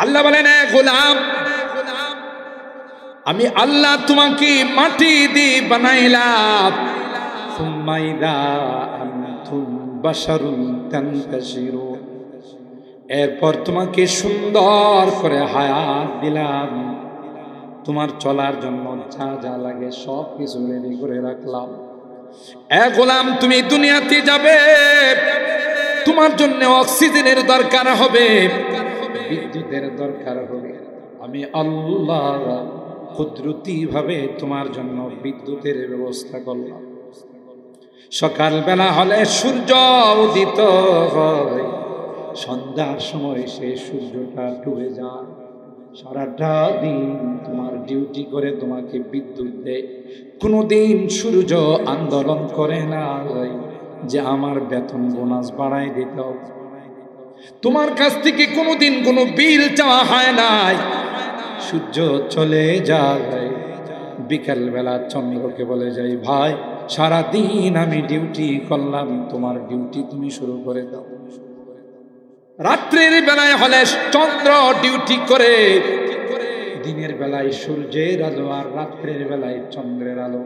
আল্লাহ বলেন, এ গোলাম, আমি আল্লাহ তোমাকে মাটি দিয়ে বানাইলাম। সুম্মা ইযা আনতুম বাশারুন তানতাশিরুন, এরপর তোমাকে সুন্দর করে হায়াত দিলাম। তোমার চলার জন্য যা যা লাগে সব কিছু রেডি করে রাখলাম। এ গোলাম, তুমি দুনিয়াতে যাবে, তোমার জন্য অক্সিজেনের দরকার হবে, বিদ্যুতের দরকার হবে। আমি আল্লাহ কুদরতি ভাবে তোমার জন্য বিদ্যুতের ব্যবস্থা করলাম। সকালবেলা হলে সূর্য উদিত হয়, সন্ধ্যার সময় সে সূর্যটা ডুবে যায়। সারাটা দিন তোমার ডিউটি করে তোমাকে বিদ্যুৎ দেয়। কোনোদিন সূর্য আন্দোলন করে না যে আমার বেতন বোনাস বাড়াই দিতে হবে। তোমার কাছ থেকে কোনোদিন কোনো বিল চাওয়া হয় নাই। সূর্য চলে যায়, বিকালবেলা চন্দ্রকে বলে যাই, ভাই সারাদিন আমি ডিউটি করলাম, তোমার ডিউটি তুমি শুরু করে দাও। রাত্রের বেলায় হলে চন্দ্র ডিউটি করে, দিনের বেলায় সূর্যের আলো আর রাত্রের বেলায় চন্দ্রের আলো।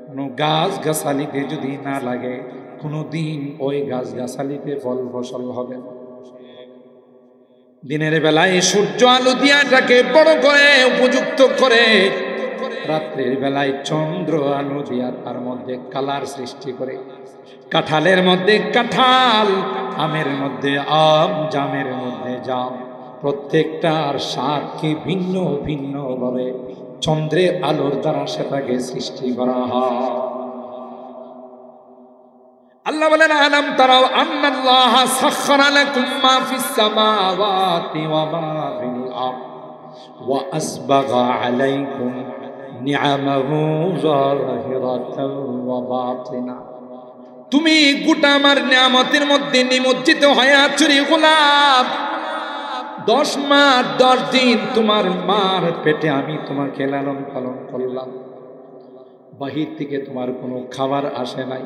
কোনো গাছ গাছালিতে যদি না লাগে, কোনোদিন ওই গাছ গাছালিতে ফল ফসল হবে না। দিনের বেলায় সূর্য আলো দিয়াটাকে বড় করে উপযুক্ত করে, রাত্রের বেলায় চন্দ্র আলো দিয়া তার মধ্যে কালার সৃষ্টি করে। কাঁঠালের মধ্যে কাঁঠাল, আমের মধ্যে আম, জামের মধ্যে জাম, প্রত্যেকটার স্বাদকে ভিন্ন ভিন্ন ভাবে চন্দ্রের আলোর দ্বারা সেটাকে সৃষ্টি করা হয়। আল্লাহ বলেন, আলাম তারাও আন্নাল্লাহা সাখখারা লাকুম মা ফিস সামাওয়াতি ওয়া মা ফিল আরদ ওয়া আসবাগা আলাইকুম নিআমাহু যাহিরাতান ওয়া বাতিনা। তুমি গোটা আমার নিয়ামতের মধ্যে নিমজ্জিত হয়ে আছো রে গোলাম। 10 মাস 10 দিন তোমার মার পেটে আমি তোমাকে লালন পালন করলাম। বাহির থেকে তোমার কোনো খাবার আসে নাই।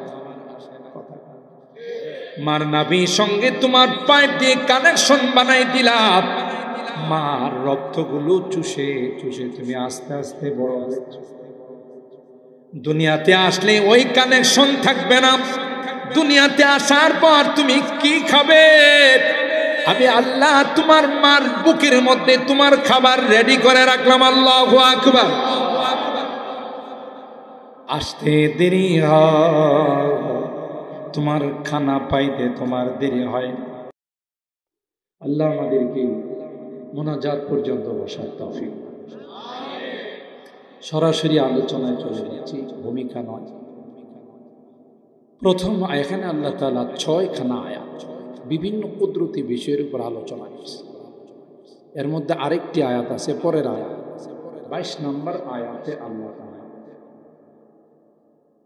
মার নাভির সঙ্গে তোমার পাইপ দিয়ে কানেকশন বানাই দিলাম। মার রক্তগুলো চুষে চুষে তুমি আস্তে আস্তে বড় হয়েছ। দুনিয়াতে আসলে ওই কানেকশন থাকবে না। দুনিয়াতে আসার পর তুমি কি খাবে? আমি আল্লাহ তোমার মার বুকের মধ্যে তোমার খাবার রেডি করে রাখলাম। আল্লাহু আকবার। আসতে দেরি হয়, তোমার খানা পাইতে তোমার দেরি হয়। আল্লাহ আমাদেরকে মোনাজাত পর্যন্ত বসার তৌফিক। সরাসরি আলোচনায় চলে যাচ্ছি, ভূমিকা নয়। প্রথম এখানে আল্লাহ তাআলা 6খানা আয়াত বিভিন্ন কুদরতি বিষয়ের উপর আলোচনা করছে। এর মধ্যে আরেকটি আয়াত আছে, পরের আয়াত 22 নম্বর আয়াতে আল্লাহ তাআলা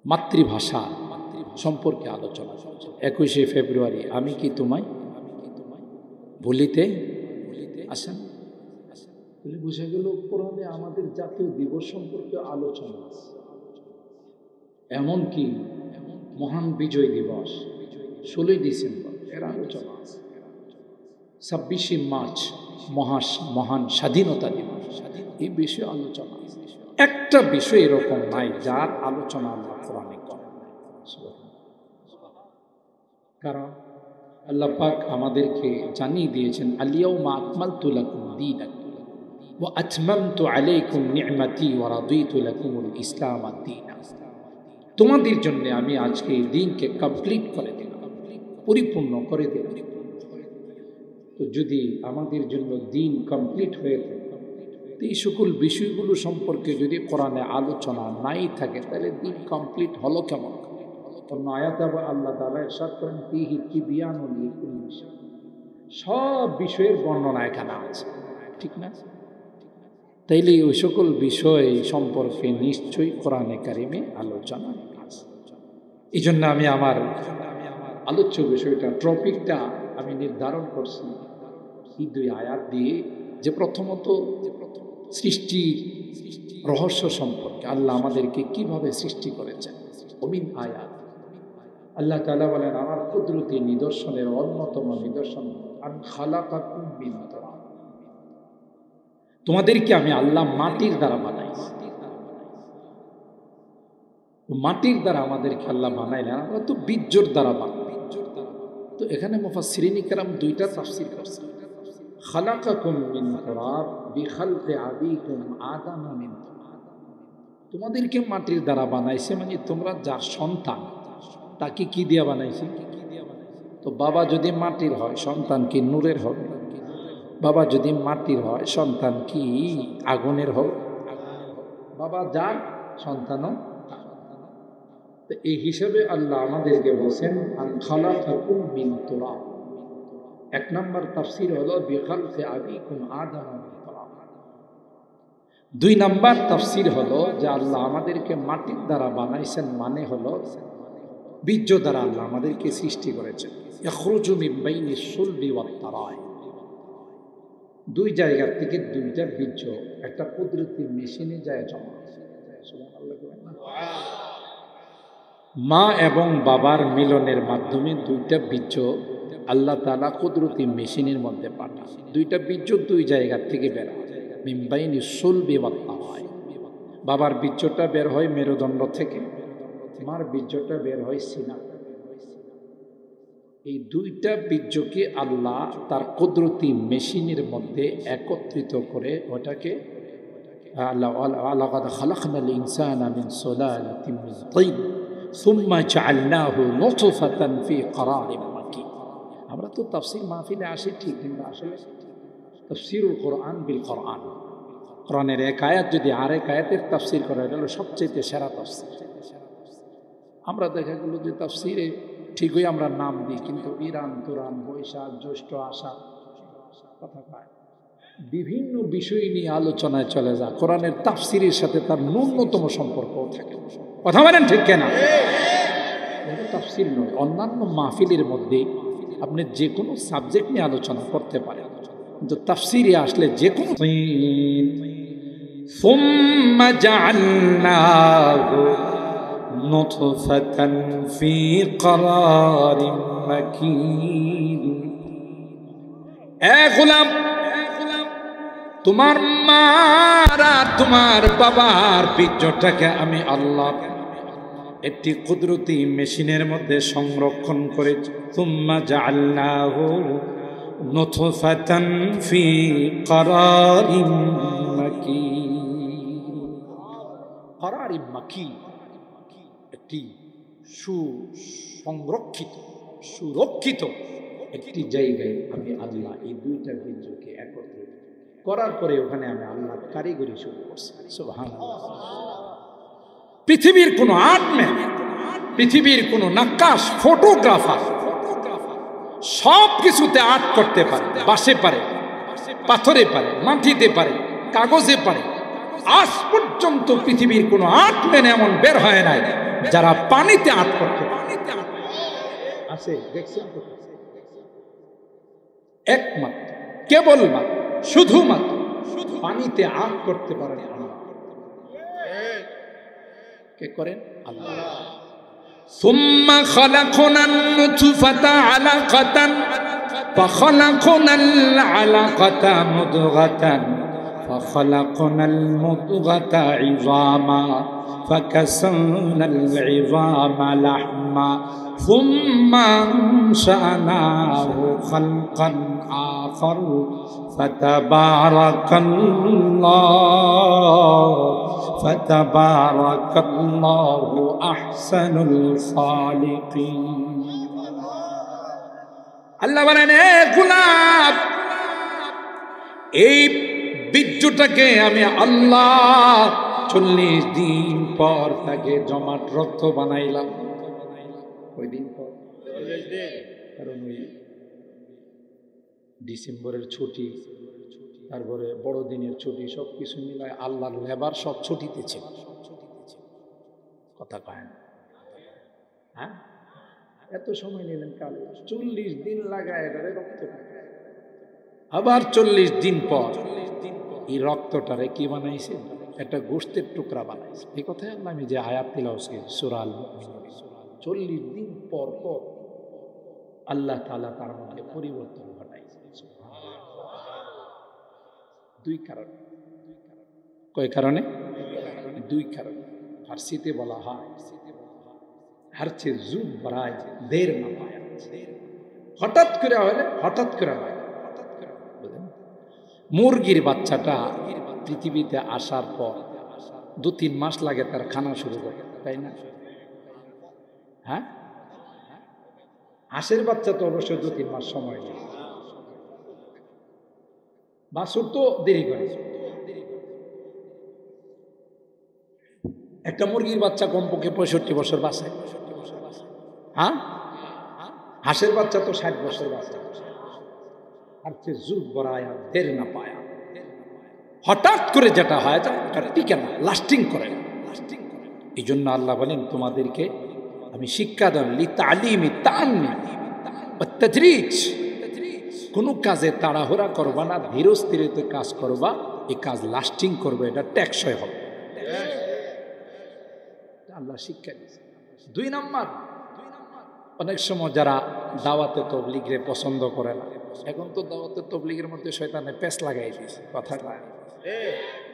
মাতৃভাষা সম্পর্কে আলোচনা করছে। 21শে ফেব্রুয়ারি আমি কি তোমায় ভুলিতে আসেন। বুঝে গেল কোরআনে আমাদের জাতীয় দিবস সম্পর্কে আলোচনা আছে। এমনকি মহান বিজয় দিবস 16ই ডিসেম্বর এর আলোচনা আছে। 26শে মার্চ মহান স্বাধীনতা দিবস, এই বিষয়ে আলোচনা আছে। একটা বিষয় এরকম নাই যার আলোচনা আল্লাহ কোরআনে করেন। কারণ আল্লাহ পাক আমাদেরকে জানিয়ে দিয়েছেন, আল-ইয়াউমা আকমালতু লাকুম দীনাকুম ওয়া আতমামতু আলাইকুম নি'মাতি ওয়া রাদিতু লাকুমুল ইসলাম দীনা। তোমাদের জন্য আমি আজকে এই দিনকে কমপ্লিট করে দিলাম, পরিপূর্ণ করে দিলাম। তো যদি আমাদের জন্য দিন কমপ্লিট হয়ে থাকে, এই সকল বিষয়গুলো সম্পর্কে যদি কোরআনে আলোচনা নাই থাকে, তাহলে দিন কমপ্লিট হলো কেমন? অন্য আয়াতে আল্লাহ তাআলা ইরশাদ করেন, ফীহি তিবয়ানুন লিকুল্লি শাই, সব বিষয়ের বর্ণনা এখানে আছে, ঠিক না? তাইলে ওই সকল বিষয় সম্পর্কে নিশ্চয়ই কোরআনে কারিমে আলোচনা আছে। এই জন্য আমি আমার আলোচ্য বিষয়টা, টপিকটা আমি নির্ধারণ করছি এই 2 আয়াত দিয়ে, যে প্রথমত সৃষ্টি রহস্য সম্পর্কে, আল্লাহ আমাদেরকে কিভাবে সৃষ্টি করেছেন। অমিন আয়াত, আল্লাহ তাআলা বলেন, আমার কুদরতি নিদর্শনের অন্যতম নিদর্শন আন খালাকাকুম মিন তুরাব, তোমাদেরকে আমি আল্লাহ মাটির দ্বারা বানাইছি। মাটির দ্বারা আমাদেরকে আল্লাহ বানাইলেন, আমরা তো বীর্যর দ্বারা বানাই। তো এখানে মুফাসসিরিন ইকরাম দুইটা তাফসীর করছেন। খালাকাকুম মিন তুরাব বিখালকি আবিকুম আদম মিন তুরাব, তোমাদেরকে মাটির দ্বারা বানাইছে, মানে তোমরা যার সন্তান তাকে কি দিয়ে বানাইছে? তো বাবা যদি মাটির হয় সন্তান কি নূরের হবে? বাবা যদি মাটির হয় সন্তান কি আগুনের হবে? বাবা যার সন্তানও। তো এই হিসাবে আল্লাহ আমাদেরকে বলছেন আন খালাকাকুম মিন তুরাব। এক নম্বর তাফসীর হলো বিখালকি আবিকুম আদম মিন তুরাব। দুই নম্বর তাফসীর হলো যে আল্লাহ আমাদেরকে মাটির দ্বারা বানাইছেন, মানে হলো বীর্য দ্বারা আল্লাহ আমাদেরকে সৃষ্টি করেছেন। ইয়াখরুজু মিন বাইনিস সুলবি ওয়াত তারাই, দুই জায়গা থেকে দুইটা বীর্য একটা কুদরতি মেশিনে যায় জমা। মা এবং বাবার মিলনের মাধ্যমে দুইটা বীর্য আল্লাহ তাআলা কুদরতি মেশিনের মধ্যে পাঠান। দুইটা বীর্য দুই জায়গা থেকে বের হয়, মিন বাইনিস সুলবি ওয়াত তারাই। বাবার বীর্যটা বের হয় মেরুদণ্ড থেকে, মার বীর্যটা বের হয় সিনা। এই দুইটা বীর্যকে আল্লাহ তার কুদরতি মেশিনের মধ্যে একত্রিত করে ওটাকে লাকাদ খালাকনাল ইনসানা মিন সুলালাতিন মিন তিন সুম্মা জাআলনাহু নুতফাতান ফি ক্বারারিন মাকিন। আমরা তো তাফসীর মাহফিলে আসি ঠিক, কিন্তু আসলে তাফসীরুল কোরআন বিল কোরআন, কোরআনের এক আয়াত যদি আরেক আয়াতের তাফসীর করা, এটা হলো সবচেয়ে সেরা তাফসীর। আমরা দেখা গেল যে তাফসীরে ঠিকই আমরা নাম দিই, কিন্তু ইরান তুরান বৈশাখ জ্যৈষ্ঠ আষাঢ় কথা পায়, বিভিন্ন বিষয় নিয়ে আলোচনায় চলে যায়। কোরআনের তাফসীরের সাথে তার ন্যূনতম সম্পর্কও থাকে। কথা বলেন ঠিক কেনা? এটা তাফসীর নয়। অন্যান্য মাহফিলের মধ্যে আপনি যে কোনো সাবজেক্ট নিয়ে আলোচনা করতে পারেন, কিন্তু তাফসীরে আসলে যে কোনো সুম্মা জাআলনাহু নুতফাতান ফি ক্বারারিন মাকিন। এ গোলাম, তোমার মার আর তোমার বাবার বীর্যটাকে আমি আল্লাহ একটি কুদরতি মেশিনের মধ্যে সংরক্ষণ করেছি। সুম্মা জাআলনাহু নুতফাতান ফি ক্বারারিন মাকিন। ক্বারারিন মাকিন, একটি সুরক্ষিত একটি জায়গায় আমি আল্লাহ এই দুইটা বীর্যকে একত্রিত করার পরে ওখানে আমি আল্লাহ কারিগরি শুরু করছি। সুবহানাল্লাহ। পৃথিবীর কোন আর্টম্যান, পৃথিবীর কোন নাক্কাশ, ফটোগ্রাফার সব কিছুতে আর্ট করতে পারে। বাঁশে পারে, পাথরে পারে, মাটিতে পারে, কাগজে পারে। আজ পর্যন্ত পৃথিবীর কোন আর্টম্যান এমন বের হয় নাই যারা পানিতে আর্ট করতে পারে। আছে দেখছেন? একমাত্র, কেবলমাত্র, শুধুমাত্র পানিতে আর্ট করতে পারেন আল্লাহ। কে করেন? আল্লাহ। সুম্মা খালাকনান নুতফাতা আলাকাতান ফাখালাকনাল আলাকাতা মুদগাতান ফাখালাকনাল মুদগাতা ইযামা ফাকাসাওনাল ইযামা লাহমা সুম্মা আনশানাহু খালকান আখার ফাতাবারাকাল্লাহু আহসানুল খালিকিন। আল্লাহ বলেন, এ গোলাম, এই বীর্যটাকে আমি আল্লাহ 40 দিন পর তাকে জমাট রক্ত বানাইলাম। ওই দিন পর, কারণ ওই ডিসেম্বরের ছুটি, তারপরে বড়দিনের ছুটি, সব কিছু মিলায় আল্লাহর লেবার সব ছুটিতে ছিল। কথা কয় না? হ্যাঁ, এত সময় নিলেন কাল? 40 দিন লাগায় এটারে রক্ত, আবার 40 দিন পর এই রক্তটারে কি বানাইছে? একটা গোশতের টুকরা বানাইছে। এই কথাই আল্লাহ আমি যে আয়াত তিলাওয়াত সূরা আল মুমিনুন, 40 দিন পর পর আল্লাহ তাআলা তার মধ্যে পরিবর্তন ঘটাইছে। দুই কারণে। কয় কারণে? দুই কারণে। ফার্সিতে বলা হয় হারছে জুব বরায় দের না পায়। হঠাৎ করে হলে হঠাৎ করে হয়। মুরগির বাচ্চাটা পৃথিবীতে আসার পর 2-3 মাস লাগে তার খানা শুরু করে, তাই না? হ্যাঁ, হাঁসের বাচ্চা তো অবশ্যই 2-3 মাস সময় নেই, বাছুর তো দেরি করে। একটা মুরগির বাচ্চা কমপক্ষে 65 বছর বাঁচে। হ্যাঁ, হাঁসের বাচ্চা তো 60 বছর বাঁচে। আর চেয়ে জুল বরায় দের না পায়া। হঠাৎ করে যেটা হয় টিকে না, লাস্টিং করে না। এই জন্য আল্লাহ বলেন তোমাদেরকে আমি শিক্ষা দেন লিতালিমি তান্নি তাদরিজ, কোনো কাজে তাড়াহুড়া করবা না, ধীর স্থিরতে কাজ করবা, এই কাজ লাস্টিং করবে, এটা টেকসই হবে। আল্লাহ শিক্ষা দিয়েছে। 2 নম্বর, অনেক সময় যারা দাওয়াতে তবলিগের পছন্দ করে না, এখন তো দাওয়াতে তবলিগের মধ্যে শয়তানে পেঁচ লাগাই দিয়েছে কথা।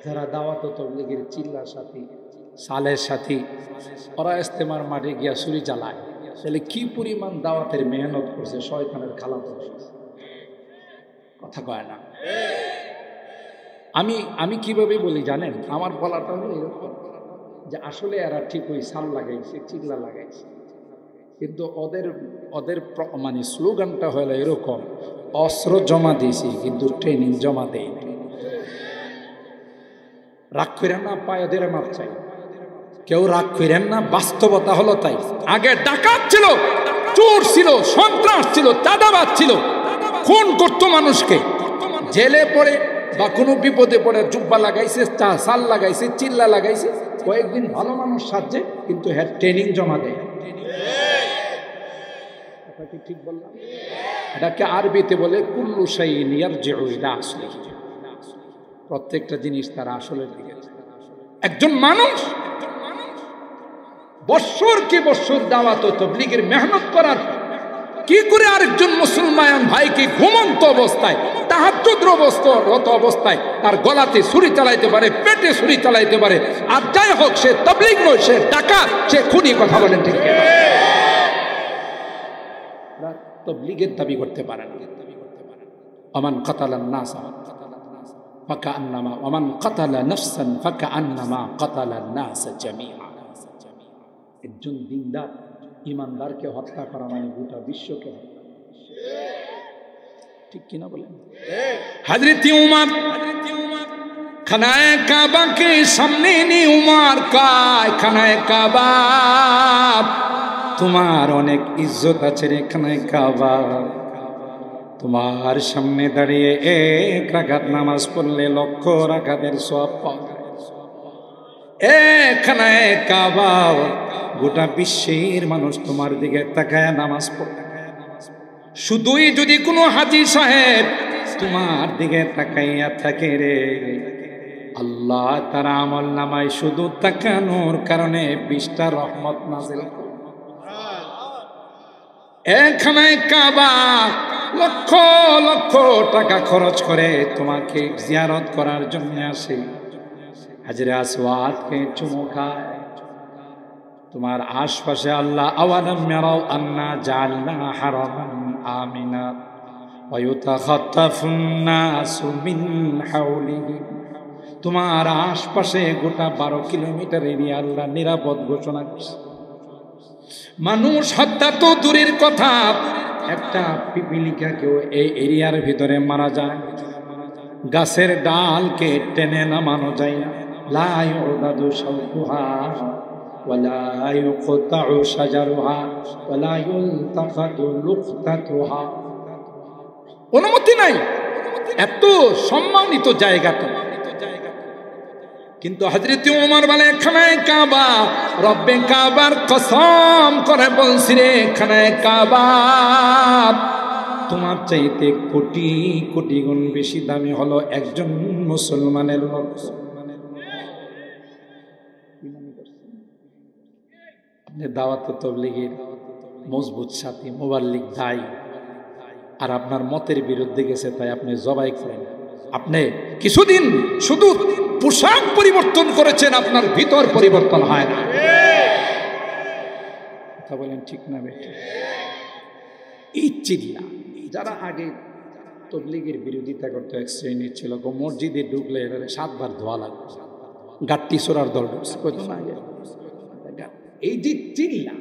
যারা দাওয়াতে তবলিগের চিল্লার সাথী, সালের সাথী, ওরা ইস্তেমার মাঠে গিয়া ছুরি চালায়, তাহলে কি পরিমাণ দাওয়াতের মেহনত করছে শয়তানের খালা কথা কয় না। আমি কিভাবে বলি জানেন? আমার বলাটা হলো এরকম যে আসলে এরা ঠিক ওই সাল লাগাইছে, চিল্লা লাগাইছে, কিন্তু ওদের মানে স্লোগানটা হলো এরকম, অস্ত্র জমা দিয়েছি কিন্তু ট্রেনিং জমা দেয় না। রাগ করেন না, পায়ে ওদের মাপ চাই, কেউ রাগ করেন না, বাস্তবতা হলো তাই। আগে ডাকাত ছিল, চোর ছিল, সন্ত্রাস ছিল, চাঁদাবাজ ছিল, খুন করতো মানুষকে, জেলে পড়ে বা কোনো বিপদে পড়ে জুব্বা লাগাইছে, সাল লাগাইছে, চিল্লা লাগাইছে, কয়েকদিন ভালো মানুষ সাজছে, কিন্তু হ্যাঁ ট্রেনিং জমা দেয়। ঠিক বললাম? এটাকে আরবিতে বলে কুল্লু শাইইন ইয়ারজিউ ইলা আসলিহি, প্রত্যেকটা জিনিস তার আসলের দিকে। একজন মানুষ বৎসরকে বৎসর দাওয়াত ও তাবলীগের মেহনত করার কি করে আরেকজন মুসলমান ভাইকে ঘুমন্ত অবস্থায়, তাহাজ্জুদরত অবস্থায় তার গলাতে ছুরি চালাইতে পারে, পেটে ছুরি চালাইতে পারে? আর যাই হোক, সে তাবলীগ নয়, সে ডাকাত, সে খুনি। কথা বলেন ঠিক কিনা? তাবলীগের দাবি করতে পারে না। ওমান কাতালান নাস ফাকান্নামা ওমান কাতালা নাফসান ফাকান্নামা কাতালান নাস জামিআ। একজন দিনদার ইমানদারকে হত্যা করা মানে গোটা বিশ্বকে হত্যা। ঠিক কিনা বলেন? হযরত উমর খানায়ে কাবা के सामने नी उमर কায়, খানায়ে কাবা তোমার অনেক ইজ্জত আছে রে, খানায়ে কাবা তোমার সামনে দাঁড়িয়ে 1 রাকাত নামাজ পড়লে 1,00,000 রাকাতের সওয়াব পাওয়া যায়। খানায়ে কাবা, গোটা বিশ্বের মানুষ তোমার দিকে তাকায় নামাজ পড়ে। শুধুই যদি কোনো হাজী সাহেব তোমার দিকে তাকাইয়া থাকে রে, আল্লাহ তার আমল নামায় শুধু তাকানোর কারণে 20টা রহমত নাযিল করে। খানায়ে কাবা লক্ষ লক্ষ টাকা খরচ করে তোমাকে জিয়ারত করার জন্য আসে, হাজরে আসওয়াদকে চুমু খায়। তোমার আশপাশে আল্লাহ আওয়ালাম ইয়ারাউ আন্না জাআলনা হারামান আমিনা ওয়া ইউতাখাত্তাফুন নাসু মিন হাওলিহি, তোমার আশপাশে গোটা 12 কিলোমিটার এরিয়া আল্লাহ নিরাপদ ঘোষণা করছে। মানুষ হত্যা তো দূরের কথা, একটা পিপিলিকা কেউ এই এরিয়ার ভিতরে মারা যায়, গাছের ডালকে টেনে নামানো যায় না। লা ইউদাদু শাওকুহা ওয়ালা ইউকতাউ শাজারুহা ওয়ালা ইউলতাকাতু লুকতাতুহা, অনুমতি নাই। এত সম্মানিত জায়গাটা, কিন্তু হযরত ওমর বলে খানায়ে কাবা, রব্বে কাবার কসম করে বলছি রে, খানায়ে কাবা তোমার চাইতে কোটি কোটি গুণ বেশি দামি হলো একজন মুসলমানের রক্ত। আপনি দাওয়াত তাবলীগের মজবুত সাথী, মুবাল্লিগ দায়ী, আর আপনার মতের বিরুদ্ধে গেছে তাই আপনি জবাই করেন, আপনি কিছুদিন শুধু পোশাক পরিবর্তন করেছেন, আপনার ভিতর পরিবর্তন হয় না। কথা বলেন ঠিক না বেটা? এই চিল্লা যারা আগে তবলিগের বিরোধিতা করতো, এক শ্রেণীর ছিল, মসজিদে ঢুকলে এবারে 7 বার ধোয়া লাগবে, গাট্টি সোরার দল ঢুকছে কইতো না আগে। এই যে চিল্লা,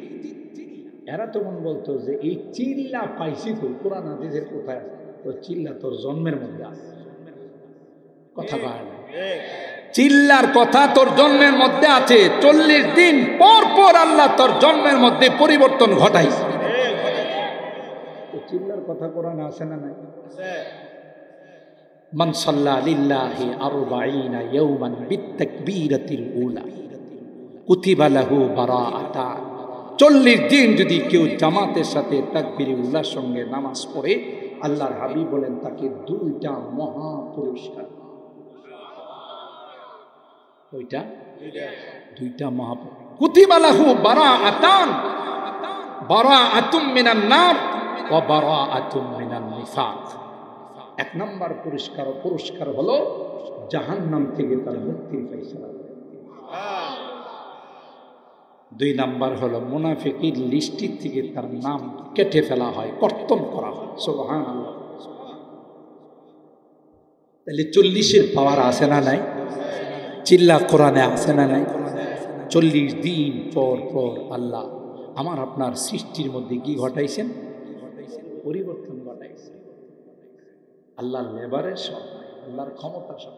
এরা তখন বলতো যে এই চিল্লা পাইছি তো কোরআন হাদিসের কোথায়? তো চিল্লা তোর জন্মের মধ্যে আছে। কথা বলে না, চিল্লার কথা তোর জন্মের মধ্যে আছে। 40 দিন পর পর আল্লাহ তোর জন্মের মধ্যে পরিবর্তন ঘটাইছে। চিল্লার কথা কোরআনে আছে না নাই? মান সাল্লা লিল্লাহি 40 ইয়াওমান বিতাকবীরাতিল উলা কুতিবা লাহু বারাআতান। 40 দিন যদি কেউ জামাতের সাথে তাকবীরে উলার সঙ্গে নামাজ পড়ে, আল্লাহর হাবিব বলেন তাকে 2টা মহা পুরস্কার। ওইটা 2টা মহা কুতিবা লাহু বারাআতান, বারাআতুম মিনান নার ওয়া বারাআতুম মিনান নিফাক। 1 নম্বর পুরস্কার হলো জাহান্নাম থেকে তার মুক্তির ফয়সালা। 2 নম্বর হলো মুনাফিকের লিস্ট থেকে তার নাম কেটে ফেলা হয়, কর্তন করা হয়। সুবহানাল্লাহ। তাহলে 40-এর পাওয়ার আছে না নাই? চিল্লা কোরআনে আছে না নাই? 40 দিন পর পর আল্লাহ আমার আপনার সৃষ্টির মধ্যে কি ঘটাইছেন? পরিবর্তন ঘটাইছেন। আল্লাহর লেবারের সব, আল্লাহর ক্ষমতার সব।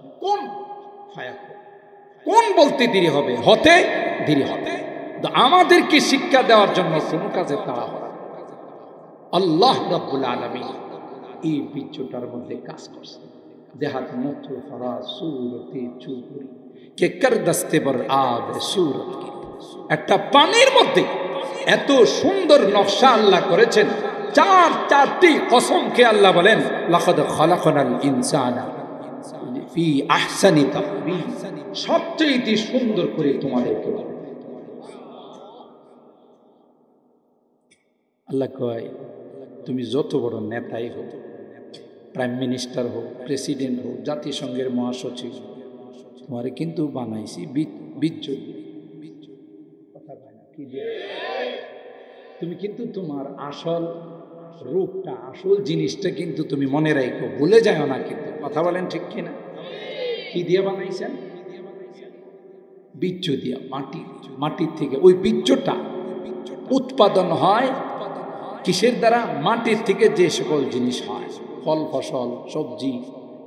কোন বলতে দেরি হবে, হতে দেরি হবে। আমাদেরকে শিক্ষা দেওয়ার জন্য কোন কাজে তাড়াহুড়া। আল্লাহ রাব্বুল আলামিন এই বীর্যটার মধ্যে কাজ করছে। দেহাত মুত্র ফরা সুরতে চুপুরি কে কর দস্তে বর আব সুরত কি। একটা পানির মধ্যে এত সুন্দর নকশা আল্লাহ করেছেন। 4টি কসমকে আল্লাহ বলেন লাকাদ খালাকনাল ইনসানা ফি আহসানি তাকবীর। সবচেয়ে সুন্দর করে তোমাদেরকে আল্লাহ কয়, তুমি যত বড় নেতাই হোক, প্রাইম মিনিস্টার হোক, প্রেসিডেন্ট হোক, জাতিসংঘের মহাসচিব, তোমারে কিন্তু বানাইছি বীর্য। তুমি কিন্তু তোমার আসল রূপটা, আসল জিনিসটা কিন্তু তুমি মনে রাখো, ভুলে যাও না। কিন্তু কথা বলেন ঠিক কিনা? কি দিয়ে বানাইছেন? বীর্য দিয়া, মাটির থেকে। ওই বীর্যটা উৎপাদন হয় কিসের দ্বারা? মাটির থেকে যে সকল জিনিস হয়, ফল ফসল সবজি,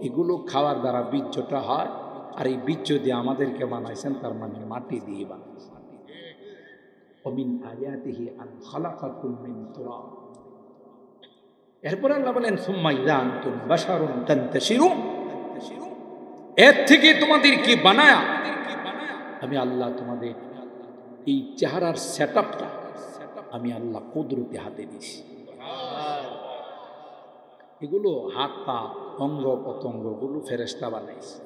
এগুলো খাওয়ার দ্বারা বীর্যটা হয়। আর এই বীর্য দিয়ে আমাদেরকে বানাইছেন, তার মানে মাটি দিয়ে বানাইছেন। ومن آياته أن خلقكم من تراب। এরপর আল্লাহ বলেন সুম্মা ইযা আনতুম বাশারুন তানতাশিরুন। এর থেকে তোমাদের কি বানায়া আমি আল্লাহ তোমাদের এই চেহারার সেটআপটা আমি আল্লাহ কুদরতে হাতে দিয়েছি। এগুলো হাত পা অঙ্গ প্রত্যঙ্গ গুলো ফেরেশতা বানাইছে,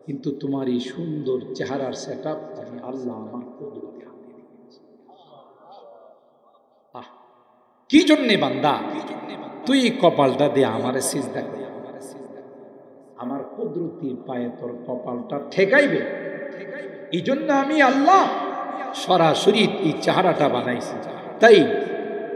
কিন্তু তোমার এই সুন্দর চেহারার সেটআপ আমি আল্লাহ আমার কুদরতে হাতে দিয়েছি। কি জন্যে বান্দা তুই কপালটা দিয়ে আমারে সিজদা কর, আমার কুদরতি পায়ে তোর কপালটা ঠেকাইবে। এই জন্য আমি আল্লাহ সরাসরি এই চেহারাটা বানাইছি। তাই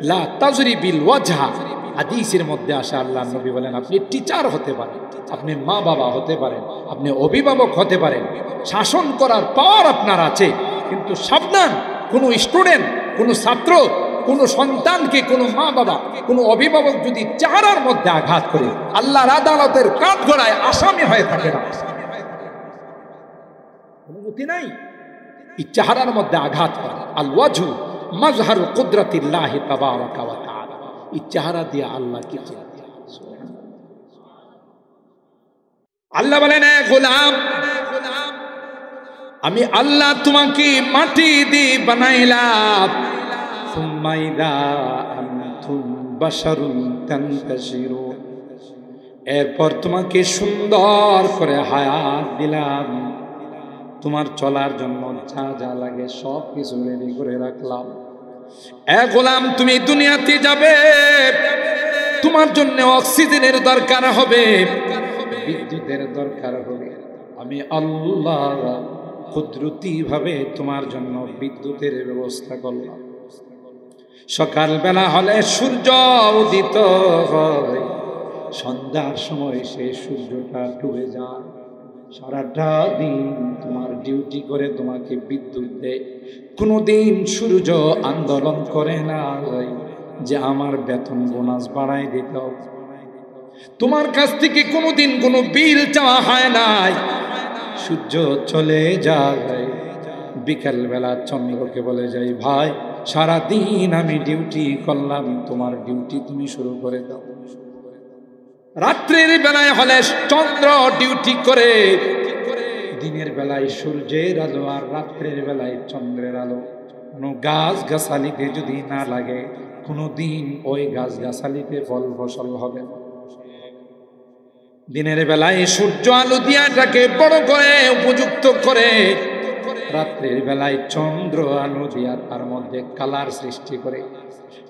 লা তাজরিবিল ওয়াজহা হাদিসের মধ্যে আসে, আল্লাহ নবী বলেন আপনি টিচার হতে পারেন, আপনি মা বাবা হতে পারেন, আপনি অভিভাবক হতে পারেন, শাসন করার পাওয়ার আপনার আছে, কিন্তু সাবধান, কোনো স্টুডেন্ট, কোনো ছাত্র, কোনো সন্তানকে, কোনো মা বাবা, কোনো অভিভাবক যদি চেহারার মধ্যে আঘাত করে আল্লাহর আদালতের কাঠগড়ায় আসামি হয়ে থাকে না। অনুমতি নাই এই চেহারার মধ্যে আঘাত করা। আল ওয়াজহু মাজহারু কুদরাতিল্লাহি তাবারাকা ওয়া তাআলা। এই চেহারা দিয়ে আল্লাহ কি আল্লাহ বলেন, গোলাম আমি আল্লাহ তোমাকে মাটি দিয়ে বানাইলাম। সুম্মা ইযা আনতুম বাশারুন তানতাশিরুন। এরপর তোমাকে সুন্দর করে হায়াত দিলাম, তোমার চলার জন্য যা যা লাগে সব কিছু রেডি করে রাখলাম। এ গোলাম তুমি দুনিয়াতে যাবে, তোমার জন্য অক্সিজেনের দরকার হবে, বিদ্যুতের দরকার হবে, আমি আল্লাহ কুদরতি ভাবে তোমার জন্য বিদ্যুতের ব্যবস্থা করলাম। সকালবেলা হলে সূর্য উদিত হয়, সন্ধ্যার সময় সেই সূর্যটা ডুবে যায়। সারাটা দিন তোমার ডিউটি করে তোমাকে বিদ্যুৎ দেয়। কোনোদিন সূর্য আন্দোলন করে না যে আমার বেতন বোনাস বাড়াই দিত। তোমার কাছ থেকে কোনোদিন কোনো বিল চাওয়া হয় নাই। সূর্য চলে যায়, বিকালবেলা চন্দ্রকে বলে যাই, ভাই সারাদিন আমি ডিউটি করলাম, তোমার ডিউটি তুমি শুরু করে দাও। রাত্রের বেলায় হলে চন্দ্র ডিউটি করে, দিনের বেলায় সূর্যের আলো আর রাত্রের বেলায় চন্দ্রের আলো। কোনো গাছ গাছালিতে যদি না লাগে, কোনো দিন ওই গাছ গাছালিতে ফল ফসল হবে না। দিনের বেলায় সূর্য আলো দিয়া এটাকে বড় করে উপযুক্ত করে, রাত্রের বেলায় চন্দ্র আলো দিয়া তার মধ্যে কালার সৃষ্টি করে।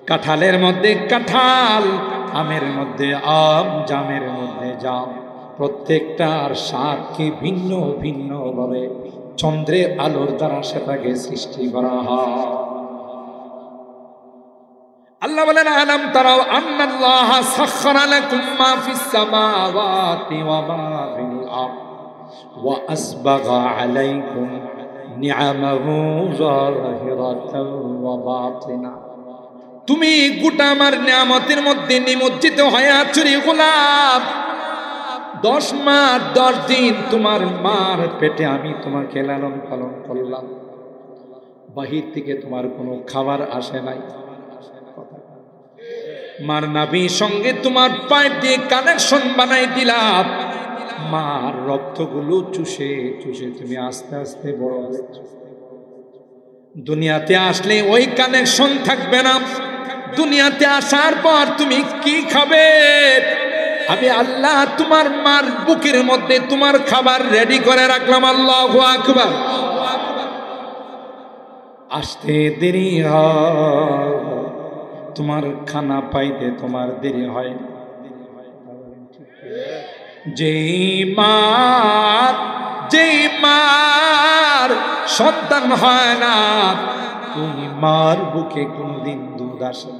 কাঁঠালের মধ্যে কাঁঠাল, আমের মধ্যে আম, জামের মধ্যে জাম, প্রত্যেকটার স্বাদকে ভিন্ন ভিন্ন ভাবে চন্দ্রের আলোর দ্বারা সেটাকে সৃষ্টি করা হয়। আল্লাহ বলেন, আলাম তারাও আন্নাল্লাহা সাখখারা লাকুম মা ফিস সামাওয়াতি ওয়া মা ফিল আরদ ওয়া আসবাগা আলাইকুম নিআমাহু যাহিরাতান ওয়া বাতিনা। তুমি গোটা আমার নিয়ামতের মধ্যে নিমজ্জিত হয়ে আছো রে গোলাম। 10 মাস 10 দিন তোমার মার পেটে আমি তোমাকে লালন পালন করলাম। বাহির থেকে তোমার কোনো খাবার আসে নাই। মার নাভির সঙ্গে তোমার পাইপ দিয়ে কানেকশন বানাই দিলাম। মার রক্তগুলো চুষে চুষে তুমি আস্তে আস্তে বড় হয়েছো। দুনিয়াতে আসলে ওই কানেকশন থাকবে না। দুনিয়াতে আসার পর তুমি কি খাবে? আমি আল্লাহ তোমার মার বুকের মধ্যে তোমার খাবার রেডি করে রাখলাম। আল্লাহু আকবার। আসতে দেরি হয়, তোমার খানা পাইতে তোমার দেরি হয়। যেই মার সন্তান হয় না, তুমি মার বুকে কোনদিন দুধ আসে।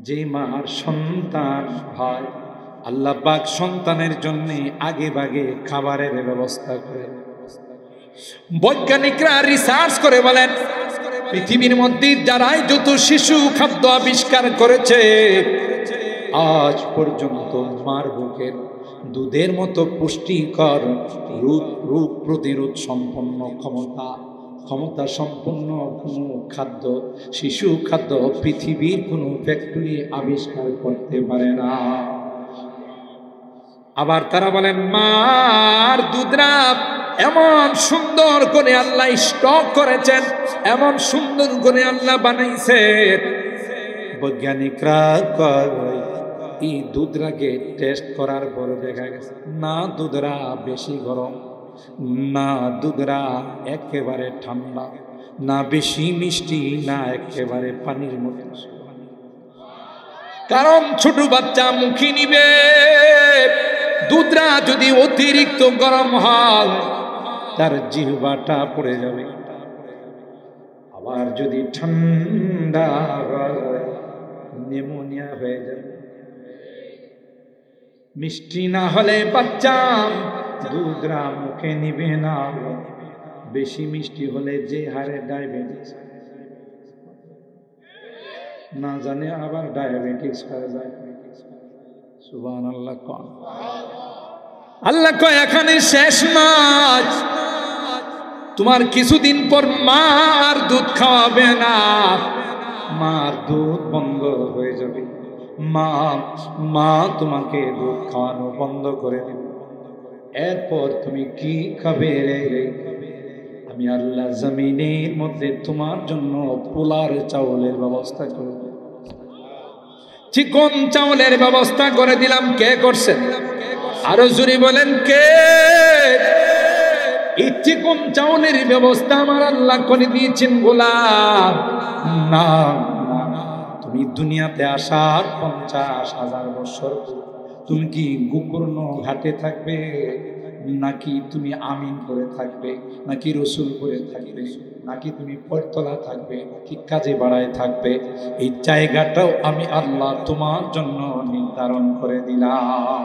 যে মার সন্তান হয়, আল্লাহ পাক সন্তানের জন্য আগে ভাগে খাবারের ব্যবস্থা করে। বৈজ্ঞানিকরা রিসার্চ করে বলেন, পৃথিবীর মধ্যে যারাই যত শিশু খাদ্য আবিষ্কার করেছে, আজ পর্যন্ত মার বুকের দুধের মতো পুষ্টিকর রোগ প্রতিরোধ সম্পন্ন ক্ষমতা সম্পন্ন কোনো খাদ্য, শিশু খাদ্য পৃথিবীর কোনো ফ্যাক্টরি আবিষ্কার করতে পারে না। আবার তারা বলেন, মার দুধরা এমন সুন্দর করে আল্লাহ স্টক করেছেন, এমন সুন্দর করে আল্লাহ বানাইছেন। বৈজ্ঞানিকরা এই দুধরাকে টেস্ট করার পর দেখা গেছে না দুধরা বেশি গরম, না দুধরা একেবারে ঠান্ডা, না বেশি মিষ্টি, না একেবারে পানির মতো। কারণ ছোট বাচ্চা মুখে নিবে, দুধরা যদি অতিরিক্ত গরম হয় তার জিহ্বাটা পড়ে যাবে। আবার যদি ঠান্ডা হয় নিউমোনিয়া হয়ে যাবে। মিষ্টি না হলে বাচ্চা দুধরা মুখে নিবে না। বেশি মিষ্টি হলে যে হারে ডায়াবেটিস, না জানে আবার ডায়াবেটিস হয়ে যায়। সুবহানাল্লাহ। কোন আল্লাহ কয় এখানে শেষ নয়, তোমার কিছুদিন পর মার দুধ খাওয়াবে না, মার দুধ বন্ধ হয়ে যাবে। মা তোমাকে দুধ খাওয়ানো বন্ধ করে দেবে। এরপর তুমি কি খাবে রে? আমি আল্লাহ জমিনের মধ্যে তোমার জন্য পোলার চাউলের ব্যবস্থা করব, চিকন চাউলের ব্যবস্থা করে দিলাম। কে করছেন? আরো জোরে বলেন কে? এই চিকন চাউলের ব্যবস্থা আমার আল্লাহ করে দিয়েছেন গোলাম। না, তুমি দুনিয়াতে আসার 50,000 বছর তুমি কি গোকর্ণ ঘাটে থাকবে, নাকি তুমি আমিন করে থাকবে, নাকি রসুল করে থাকবে, নাকি তুমি পরতলা থাকবে, নাকি কাজে বাড়ায় থাকবে? এই জায়গাটাও আমি আল্লাহ তোমার জন্য নির্ধারণ করে দিলাম।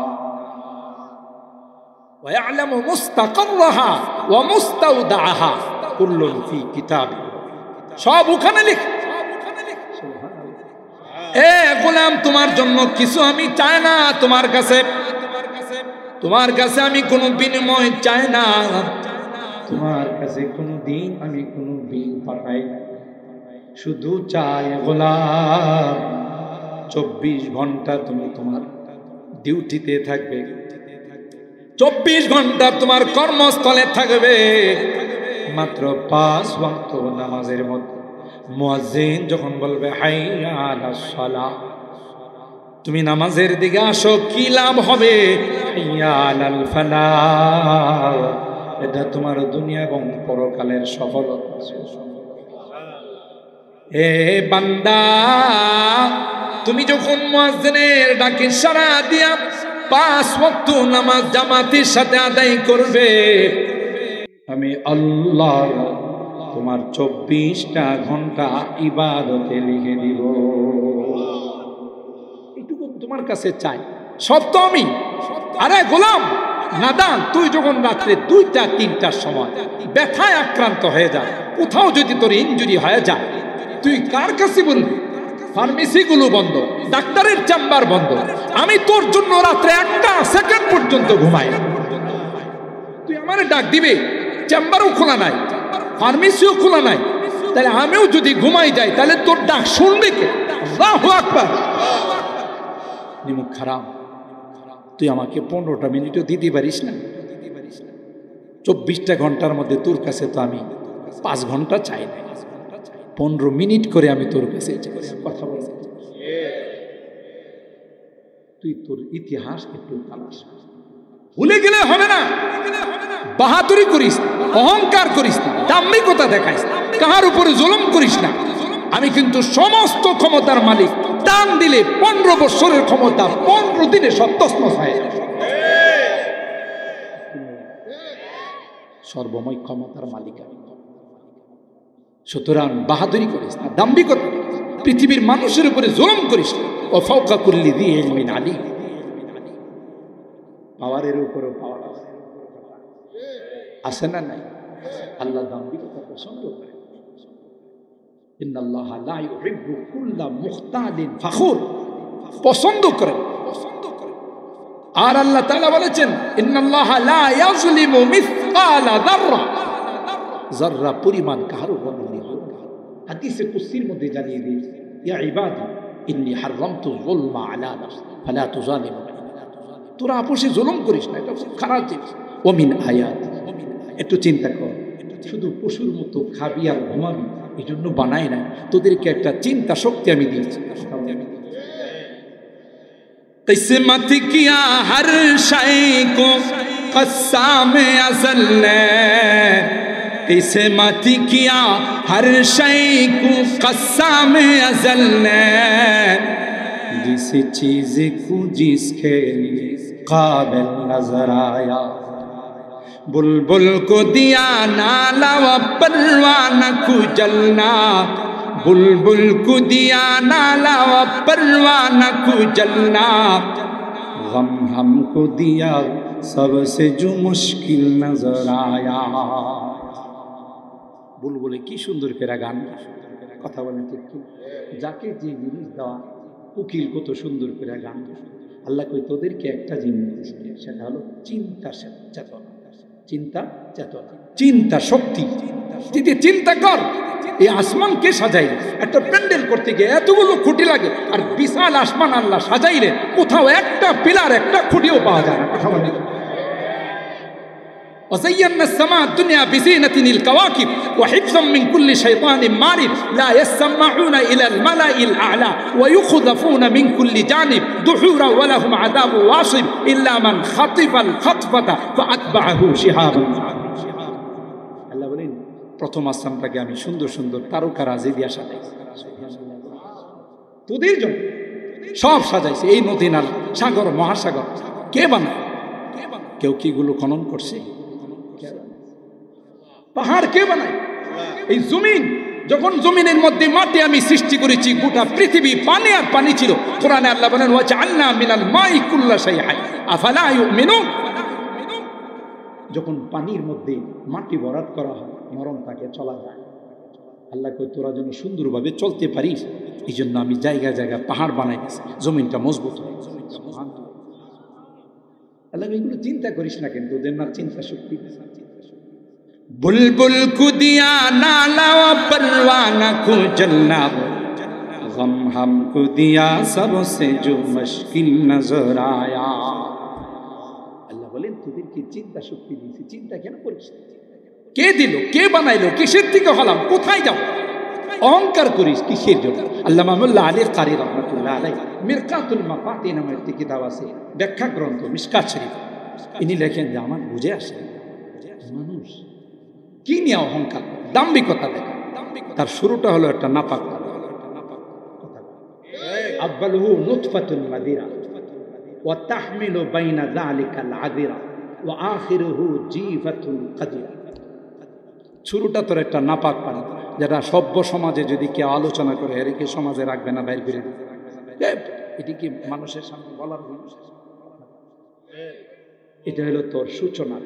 ويعلم مستقرها ومستودعها كل في كتاب সব ওখানে লেখা। এ গোলাম, তোমার জন্য কিছু আমি চাই না তোমার কাছে, তোমার কাছে আমি কোনো বিনিময় চাই না, তোমার কাছে কোনো দিন আমি কোনো বিল পাঠাই না, শুধু চাই গোলাম 24 ঘন্টা তুমি তোমার ডিউটিতে থাকবে, 24 ঘন্টা তোমার কর্মস্থলে থাকবে। মাত্র 5 ওয়াক্ত নামাজের মধ্যে মুয়াজ্জিন যখন বলবে হাইয়া আলাস সালাহ, তুমি নামাজের দিকে আসো, কি লাভ হবে? হাইয়া আলাল ফালাহ, এটা তোমার দুনিয়া এবং পরকালের সফলতা। এ বান্দা, তুমি যখন মুয়াজ্জিনের ডাকে সাড়া দিয়া 5 ওয়াক্ত নামাজ জামাতের সাথে আদায় করবে, আমি আল্লাহ তোমার 24টা ঘন্টা ইবাদতে লিখে দিব। এইটুকু তোমার কাছে চাই, সব তো আমি। আরে গোলাম নাদান, তুই যখন রাত্রে 2টা 3টার সময় ব্যথায় আক্রান্ত হয়ে যায়, কোথাও যদি তোর ইনজুরি হয়ে যায়, তুই কার কাছে বলবি? ফার্মেসি গুলো বন্ধ, ডাক্তারের চেম্বার বন্ধ, আমি তোর জন্য রাত্রে 1টা সেকেন্ড পর্যন্ত ঘুমাই, তুই আমারে ডাক দিবে? চেম্বারও খোলা নাই, ফার্মেসিও খোলা নাই, তাহলে আমিও যদি ঘুমাই যাই তাহলে তোর ডাক শুনবে কে? আল্লাহু আকবার। নিমুখ খারাপ, তুই আমাকে 15টা মিনিটও দিতে পারিস না? 24টা ঘন্টার মধ্যে তোর কাছে তো আমি 5 ঘন্টা চাই না, 15 মিনিট করে আমি তোর কাছে কথা বলছি। তুই তোর ইতিহাস একটু তালাশ, ভুলে গেলে হবে না। বাহাদুরি করিস, অহংকার করিস, দাম্ভিকতা দেখাইস, কাহার উপরে জুলুম করিস না। আমি কিন্তু সমস্ত ক্ষমতার মালিক, টান দিলে 15 বছরের ক্ষমতা 15 দিনে সব তছনছ হয়ে যায়। সর্বময় ক্ষমতার মালিক আমি। সুতরাং বাহাদুরি করিস না, দাম্ভিকতা, পৃথিবীর মানুষের উপরে জুলুম করিস না। ও ফাওকা কুল্লি যি ইলমিন আলী, পাওয়ারের উপরও পাওয়ার আছে না নাই? আল্লাহ দাম্ভিকতা পছন্দ করে। ইন্নাল্লাহা লা ইউহিব্বু কুল্লা মুখতালিন ফাখুর, পছন্দ করেন। আর আল্লাহ তাআলা বলেছেন ইন্নাল্লাহা লা ইয়াজলিমু মিসকালা যাররা, যাররা পরিমাণ কারো বদলি হবে। হাদিসে কুদসির মধ্যে জানিয়ে দিয়েছে, ইয়া ইবাদি ইন্নী হারামতু যুলমা আলা নাফসি ফালা তুযালিমু, তোরা আপোষে জুলুম করিস না, এটা খারাপ জিনিস। ওমিন আয়াত, একটু চিন্তা কর, শুধু পশুর মতো খাবি আর ঘুমাবি এই জন্য বানাই না, তোদেরকে একটা চিন্তা শক্তি আমি দিয়েছি। কিসমত কিয়া হর শাই কো কসামে আজল নে, কিসমত কিয়া হর শাই কো কসামে আজল নে, जिस चीज को जिसके लिए काबिल नजर आया, बुलबुल को दिया नाला व परवाना को जलना, बुलबुल को दिया नाला व परवाना को जलना, गम हमको दिया सबसे जो मुश्किल नजर आया। बुलबुले की सुंदर फेरा गान, কথা বলেন ঠিক কি? যাকে যে জিনিস দেওয়া, উকিল কত সুন্দর করে গান। আল্লাহ কই তোদেরকে একটা জিনিস দিয়েছে, সেটা হলো চিন্তা চেতনা, চিন্তা চেতনা, চিন্তা শক্তি। যদি চিন্তা কর, এই আসমান কে সাজাইলে? একটা প্যান্ডেল করতে গিয়ে এতগুলো খুঁটি লাগে, আর বিশাল আসমান আল্লাহ সাজাইলে কোথাও একটা পিলার, একটা খুঁটিও পাওয়া যায় না। কথা বলি وزينا السماء الدنيا بزينة الكواكب وحفظا من كل شيطان مارد لا يسمعون إلى الملأ الأعلى ويخذفون من كل جانب دحورا ولهم عذاب واصب إلا من خطف الخطفة فأتبعه شهاب। আল্লাহ বলেন প্রথম আসমানটাকে আমি সুন্দর সুন্দর তারকারাজি দিয়া সাজাইছি তোদের জন্য। সব সাজাইছে। এই নদী নাল, সাগর, মহাসাগর কে বানায়? কেউ কি এগুলো খনন করছে? পাহাড় কে বানায়? এই জমিন, যখন জমিনের মধ্যে মাটি আমি সৃষ্টি করেছি, গোটা পৃথিবী পানি আর পানি ছিল। কোরআনে আল্লাহ বলেন, ওয়াজআলনা মিনাল মাই কুল্লা শাইইন আফালা ইউমিনুন। যখন পানির মধ্যে মাটি ভরাট করা হয়, নরম থাকে, চলা যায়। আল্লাহ কই, তোরা যেন সুন্দরভাবে চলতে পারিস, এই জন্য আমি জায়গায় জায়গায় পাহাড় বানাই দিয়েছি, জমিনটা মজবুত হয়। আল্লাহ এগুলো চিন্তা করিস না, কিন্তু ওদের না চিন্তা শক্তি। बुलबुल को दिया नाला परवाना को जलना, गम हमको दिया सबसे जो मुश्किल नजर आया। আল্লাহ বলেন, তোদেরকে চিন্তা শক্তি দিয়েছি, চিন্তা কেন করিস? কে দিল? কে বানাইলো? কিসের থেকে হলাম? কোথায় যাব? অহংকার করিস কিসের জন্য? আল্লামা মোল্লা আলী কারি রহমাতুল্লাহ আলাইহি মিরকাতুল মাফাতিন নামের একটি কিতাব আছে, ব্যাখ্যা গ্রন্থ মিশকাত শরীফ। ইনি লেখেন যে আমার বুঝে আসে মানুষ কি নিয়ে অহংকার, দাম্ভিকতা দেখা। তার শুরুটা হলো একটা নাপাক কথা। আব্বালহু নুতফাতুন মাদিরা ওয়া তাহমিলু বাইনা যালিকাল আদিরা ওয়া আখিরুহু জিফাতুন কাদিরা। শুরুটা তোর একটা নাপাক পানি, যেটা সভ্য সমাজে যদি কেউ আলোচনা করে, এর কি সমাজে রাখবে না, বাইর করে দিবে। এটি কি মানুষের সামনে বলার ভুল? এটা হলো তোর সূচনা,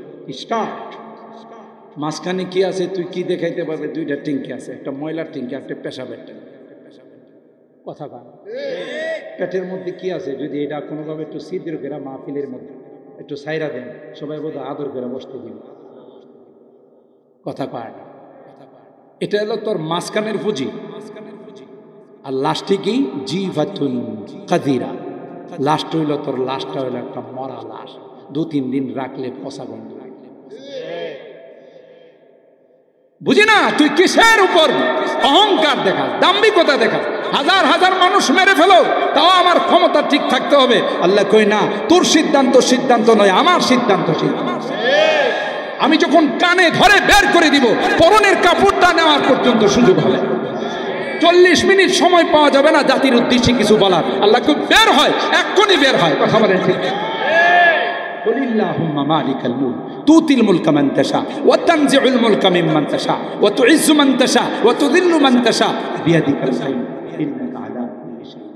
স্টার্ট। মাঝখানে কি আছে তুই কি দেখাইতে পারবে? দুইটা টিঙ্কি আছে, একটা ময়লার টিঙ্কি, একটা পেশাবের টিঙ্কি। কথা বল, পেটের মধ্যে কি আছে? যদি এটা কোনোভাবে একটু ছিদ্র করে মাহফিলের মধ্যে একটু সাইরা দেন, সবাই বোধ আদর করে বসতে দিন। কথা কয় না। এটা হলো তোর মাঝখানের পুঁজি। আর লাস্টে কি? জিফাতুন কাদিরা। লাস্ট হইল তোর, লাস্টটা হইলো একটা মরা লাশ, 2-3 দিন রাখলে পচা গন্ধ। বুঝি না তুই কিসের উপর অহংকার দেখা, দাম্ভিকতা দেখা? হাজার হাজার মানুষ মেরে ফেলো, তাও আমার ক্ষমতা ঠিক থাকতে হবে। আল্লাহ কই না, তোর সিদ্ধান্ত সিদ্ধান্ত নয়, আমার সিদ্ধান্ত সিদ্ধান্ত। আমি যখন কানে ধরে বের করে দিব, পরনের কাপড়টা নেওয়ার পর্যন্ত সুযোগ হবে। 40 মিনিট সময় পাওয়া যাবে না জাতির উদ্দেশ্যে কিছু বলার। আল্লাহ খুব বের হয়, এক্ষুনি বের হয়। কথা বলেন ঠিক? কুলিল্লাহুম্মা মালিকাল মুলক তুতিল মুলকা মান তাশা ওয়া তানজিউল মুলকা মিম্মান তাশা ওয়া তুইজ্জু মান তাশা ওয়া তুযিল্লু মান তাশা বিয়াদিকাল খায়র ইন্নাকা আলা কুল্লি শাইইন।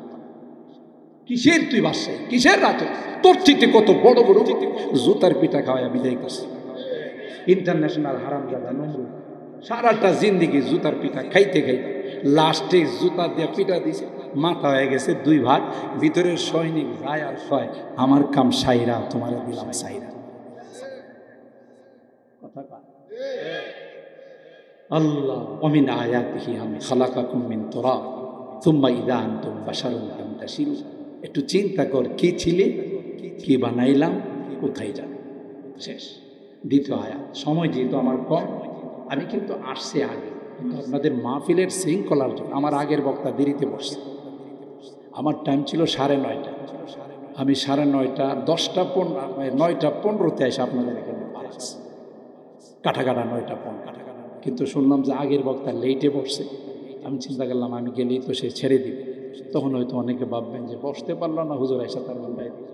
কিসের তুই বাদশা? কিসের রাজা? তোর থেকে কত বড় বড় জুতার পিঠা খাওয়ায় বিদায় করছে। ইন্টারন্যাশনাল হারামজাদা নমরুদ সারাটা জিন্দিগি জুতার পিঠা খাইতে খাইতে লাস্টে জুতা দিয়ে পিঠা দিছে, মাথা হয়ে গেছে 2 ভাগ। ভিতরের সৈনিক যায় আর কয়, আমার কাম সাইরা, তোমার দিলাম সাইরা। কথা কয় আল্লাহ, ওমিন আয়াতিহি আন খালাকাকুম মিন তুরাব সুম্মা ইযা আনতুম বাশারুন তানতাশিরুন। একটু চিন্তা কর, কি ছিলে, কি বানাইলাম, কোথায় যাবে? শেষ। দ্বিতীয় আয়াত। সময় যেহেতু আমার কম, আমি কিন্তু আসছে আগে, কিন্তু আপনাদের মাহফিলের শৃঙ্খলার জন্য আমার আগের বক্তা দেরিতে বসছে। আমার টাইম ছিল 9:30। আমি 9:30, 9:15 এসে আপনাদের এখানে পাচ্ছি। কাটা 9:15। কিন্তু শুনলাম যে আগের বক্তা লেটে বসছে। আমি চিন্তা করলাম আমি গেলেই তো সে ছেড়ে দিবে। তখন হয়তো অনেকে ভাববেন যে বসতে পারলো না, হুজুর এসে তার মনটাই দিল।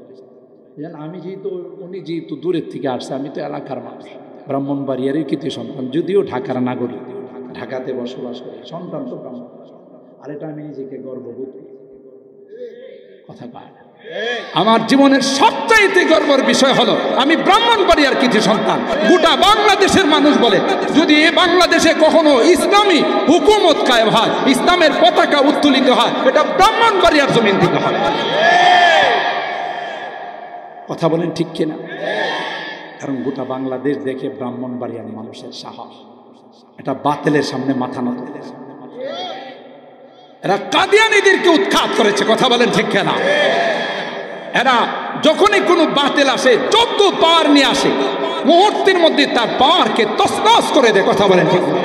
আমি যেহেতু, উনি যেহেতু দূরের থেকে আসছে, আমি তো এলাকার মানুষ, ব্রাহ্মণবাড়িয়ারই কৃতি সন্তান, যদিও ঢাকার নাগরিক, ঢাকাতে বসবাস করি, সন্তান তো ব্রাহ্মণ। আর এটা আমি নিজেকে গর্ববোধ করি। কথা কয় না। আমার জীবনের সবচাইতে গর্বের বিষয় হলো আমি ব্রাহ্মণবাড়িয়ার কৃতি সন্তান। গোটা বাংলাদেশের মানুষ বলে, যদি এ বাংলাদেশে কখনো ইসলামী হুকুমত কায়েম হয়, ইসলামের পতাকা উত্তোলিত হয়, এটা ব্রাহ্মণবাড়িয়ার জমিন থেকে হয়। কথা বলেন ঠিক কিনা? কারণ গোটা বাংলাদেশ দেখে ব্রাহ্মণবাড়িয়ার মানুষের সাহস, এটা বাতিলের সামনে মাথা নত। এরা কাদিয়ানীদেরকে উৎখাত করেছে। কথা বলেন ঠিক কিনা? এরা যখনই কোনো বাতিল আসে, যত পাওয়ার নিয়ে আসে, মুহূর্তের মধ্যে তার পাওয়ারকে তছনছ করে দেয়। কথা বলেন ঠিক কিনা?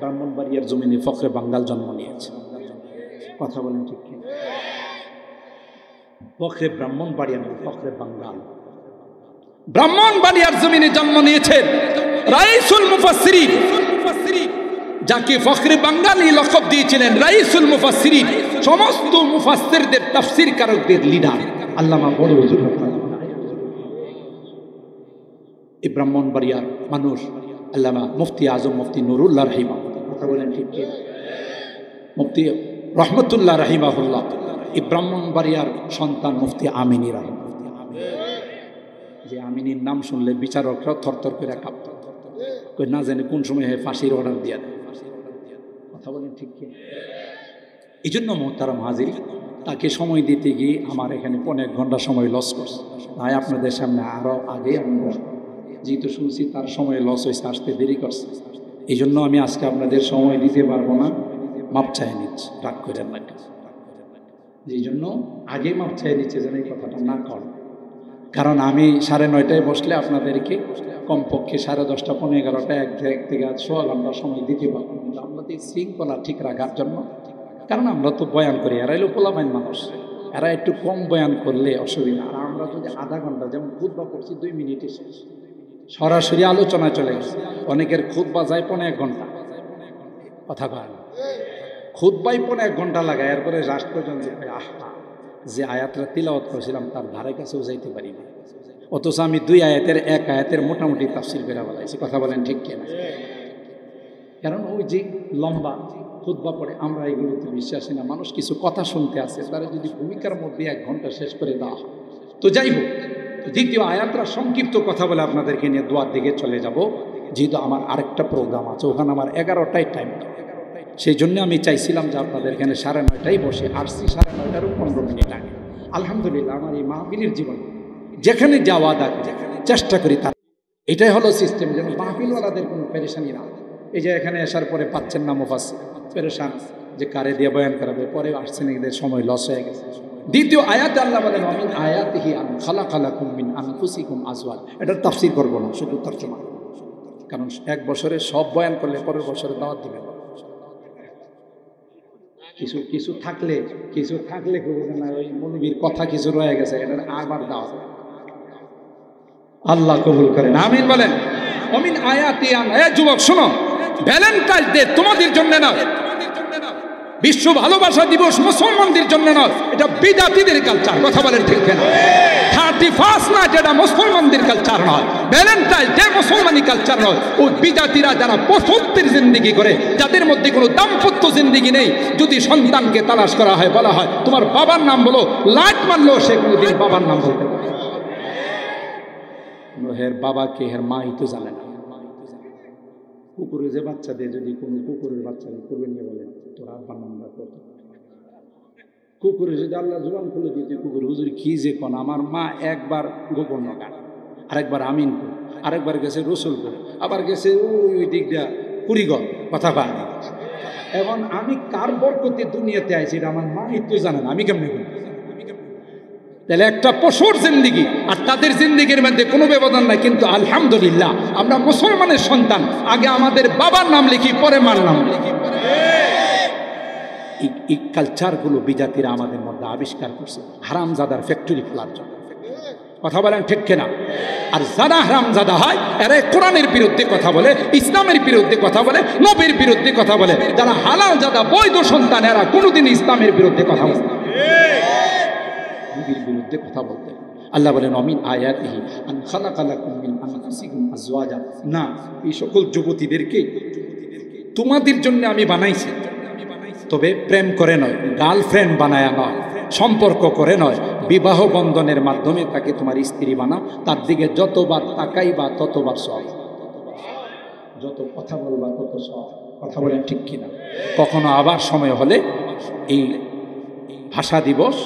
ব্রাহ্মণবাড়িয়ার জমিনে ফখরে বাঙ্গাল জন্ম নিয়েছে। কথা বলেন ঠিক কিনা? ফখরে ব্রাহ্মণবাড়িয়া নয়, ফখরে বাঙ্গাল। ব্রাহ্মণবাড়িয়ার জমিনে জন্ম নিয়েছেন রাইসুল মুফাসসিরিন, যাকে ফখরে বাঙালি লকব দিয়েছিলেন রাইসুল মুফাসসিরিন, সমস্ত মুফাসসিরদের তাফসীর কারকদের লিডার আল্লামা বড় হুজুর এই ব্রাহ্মণবাড়িয়ার মানুষ আল্লামা মুফতি আজম মুফতি নুরুল্লাহ রাহিমা, কথা বলেন ঠিক কি? মুফতি রহমতুল্লাহ রাহিমাহুল্লাহ এই ব্রাহ্মণবাড়িয়ার সন্তান মুফতি আমিনী রাহিমা, যে আমিনীর নাম শুনলে বিচারকরা থরথর করে কাঁপত, কই না জানে কোন সময় ফাঁসির অর্ডার দিয়ে দেয়, কথা বলেন ঠিক কি? এই জন্য মোহতারাম হাজির, তাকে সময় দিতে গিয়ে আমার এখানে 1.5 ঘন্টা সময় লস করছে। তাই আপনাদের সামনে আরও আগে আমি যেহেতু শুনছি তার সময় লস হয়েছে, আসতে দেরি করছে, এই জন্য আমি আজকে আপনাদের সময় দিতে পারবো না, মাপ চাই নিচ্ছি, রাগ করে না, যেই জন্য আগে মাপ চাই নিচ্ছে যেন এই কথাটা না করেন। কারণ আমি 9:30টায় বসলে আপনাদেরকে কমপক্ষে 10:30, 11:15 এক থেকে 1.5 ঘন্টা সময় দিতে পারবো, কিন্তু আমাদের শৃঙ্খলা ঠিক রাখার জন্য, কারণ আমরা তো বয়ান করি, এরা এলো পোলাপাইন মানুষ, এরা একটু কম বয়ান করলে অসুবিধা। আর আমরা যদি আধা ঘন্টা, যেমন খুতবা করছি 2 মিনিটে শেষ, সরাসরি আলোচনায় চলে গেছে। অনেকের খুতবা যায় 1.5 ঘন্টা, কথা কয় না, খুতবাই 1.5 ঘন্টা লাগায়, এরপরে রাষ্ট্রজন যে আয়াতটা তিলাওয়াত করেছিলাম তার ধারে কাছেও যাইতে পারি না, অথচ আমি 2 আয়াতের 1 আয়াতের মোটামুটি তাফসীর করে বলাইছি, কথা বলেন ঠিক কিনা? কারণ ওই যে লম্বা খুতবা পড়ে আমরা এগুলোতে বিশ্বাসী না, মানুষ কিছু কথা শুনতে আসে, তারা যদি ভূমিকার মধ্যে 1 ঘন্টা শেষ করে দেওয়া হয়। তো যাই হোক, দ্বিতীয় আয়াতটা সংক্ষিপ্ত কথা বলে আপনাদেরকে নিয়ে দোয়ার দিকে চলে যাব, যেহেতু আমার আরেকটা প্রোগ্রাম আছে, ওখানে আমার 11টায় টাইম, সেই জন্য আমি চাইছিলাম যে আপনাদের এখানে 9:30টায় বসে, আসছি 9:30টারও 15 মিনিট আগে। আলহামদুলিল্লাহ আমার এই মাহফিলের জীবন যেখানে যাওয়া থাকে চেষ্টা করি তার, এটাই হলো সিস্টেম, যেন মাহফিলওয়ালাদের কোনো পেরেশানি না। এই যে এখানে আসার পরে পাচ্ছেন না মুফাসসির, পেরেশান যে কারে দিয়ে বয়ান করাবে, পরে আসছেন এদের সময় লস হয়ে গেছে। দ্বিতীয় আয়াতে আল্লাহ বলেন মিন আয়াতিহি আন খালাকা লাকুম মিন আনফুসিকুম আজওয়াজ, এটার তাফসীর করব না, শুধু তরজমা, কারণ 1 বছরে সব বয়ান করলে পরের বছরে দাওয়াত দিবেন। কিছু থাকলে না, ওই মনিবীর কথা কিছু রয়ে গেছে, এটা আবার দাওয়াত, আল্লাহ কবুল করেন, আমিন বলেন। অমিন আয়াতি আন, এ যুবক শোনো, ভ্যালেন্টাইন ডে তোমাদের জন্য না, বিশ্ব ভালোবাসা দিবস মুসলমানদের জন্য নয়, এটা বিদাতীদের কালচার, কথা বলেন ঠিক কিনা? 31 নাইট এটা মুসলমানদের কালচার নয়, ভ্যালেন্টাইন ডে মুসলমানি কালচার নয়। ওই বিদাতীরা যারা পছন্দের জিন্দেগি করে, যাদের মধ্যে কোনো দাম্পত্য জিন্দেগি নেই, যদি সন্তানকে তালাশ করা হয়, বলা হয় তোমার বাবার নাম বলো, লাইট মারলো সে কোনোদিন বাবার নাম বলতে পারে না, হের বাবাকে হের মাই তো জানে না। কুকুরের যে বাচ্চা দিয়ে যদি কোনো কুকুরের বাচ্চা করবে নিয়ে বলে তোর আব্বার নামটা কত, কুকুরে যদি আল্লাহ জুবান খুলে দিতে, কুকুর হুজুর কি যে কোন, আমার মা একবার গোপর্ণ গান, আরেকবার আমিনপুর, আরেকবার গেছে রসুলপুর, আবার গেছে ওই দিক দিয়া কুড়িগড়, কথা কয় না। এখন আমি কার বরকতে দুনিয়াতে আইছি এটা আমার মা তো জানে না, আমি কেমনি বলি? তাহলে একটা পশুর জিন্দিগি আর তাদের জিন্দিগির মধ্যে কোনো ব্যবধান নাই, কিন্তু আলহামদুলিল্লাহ আমরা মুসলমানের সন্তান, আগে আমাদের বাবার নাম লিখি, পরে মার নাম লিখি। এই কালচারগুলো বিজাতিরা আমাদের মধ্যে আবিষ্কার করছে হারামজাদার ফ্যাক্টরি খোলার জন্য, কথা বলেন ঠিক কিনা? আর যারা হারামজাদা হয় এরা কোরআনের বিরুদ্ধে কথা বলে, ইসলামের বিরুদ্ধে কথা বলে, নবীর বিরুদ্ধে কথা বলে। যারা হালালজাদা বৈধ সন্তান এরা কোনোদিন ইসলামের বিরুদ্ধে কথা বলে, নবীর বিরুদ্ধে কথা বলতে। আল্লাহ বলেন অমিন আয়াতিহি আন খালাকা লাকুম মিন আনফুসিকুম আজওয়াজা, না এই সকল যুবতীদেরকে তোমাদের জন্য আমি বানাইছি, তবে প্রেম করে নয়, গার্লফ্রেন্ড বানায়া নয়, সম্পর্ক করে নয়, বিবাহ বন্ধনের মাধ্যমে তাকে তোমার স্ত্রী বানাও। তার দিকে যতবার তাকাইবা ততবার সব, যত কথা বলবা তত সব, কথা বলেন ঠিক কিনা? কখনো আবার সময় হলে এই ভাষা দিবস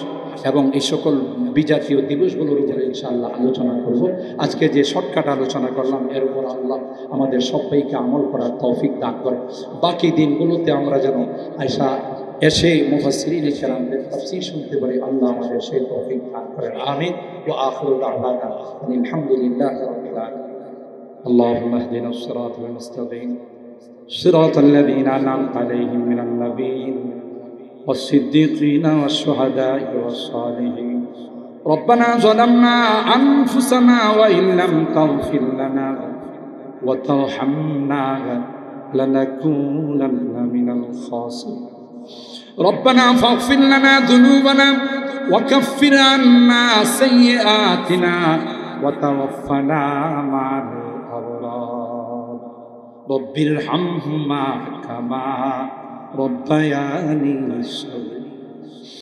এবং এই সকল বিজাতীয় দিবসগুলোর উপরে ইনশাআল্লাহ আলোচনা করব। আজকে যে শর্টকাট আলোচনা করলাম এর উপর আল্লাহ আমাদের সবাইকে আমল করার তৌফিক দান করে। বাকি দিনগুলোতে আমরা যেন এসে মুফাসসিরিন কেরামদের তাফসীর শুনতে পারি, আল্লাহ আমাদের সেই তৌফিক দান করেন, আমিন। ওয়া আখিরু দাওয়ানা আলহামদুলিল্লাহি রাব্বিল আলামিন। আল্লাহুম্মা ইহদিনাস সিরাতাল মুস্তাকিম সিরাতাল লাযীনা আন'আমতা আলাইহিম মিনান নাবিয়্যিন والصديقين والشهداء والصالحين. ربنا ظلمنا أنفسنا وإن لم تغفر لنا وترحمنا لنكونن من الخاسرين ربنا فاغفر لنا ذنوبنا وكفر عنا سيئاتنا وتوفنا مع الأبرار رب ارحمهما كما ربياني صغيرا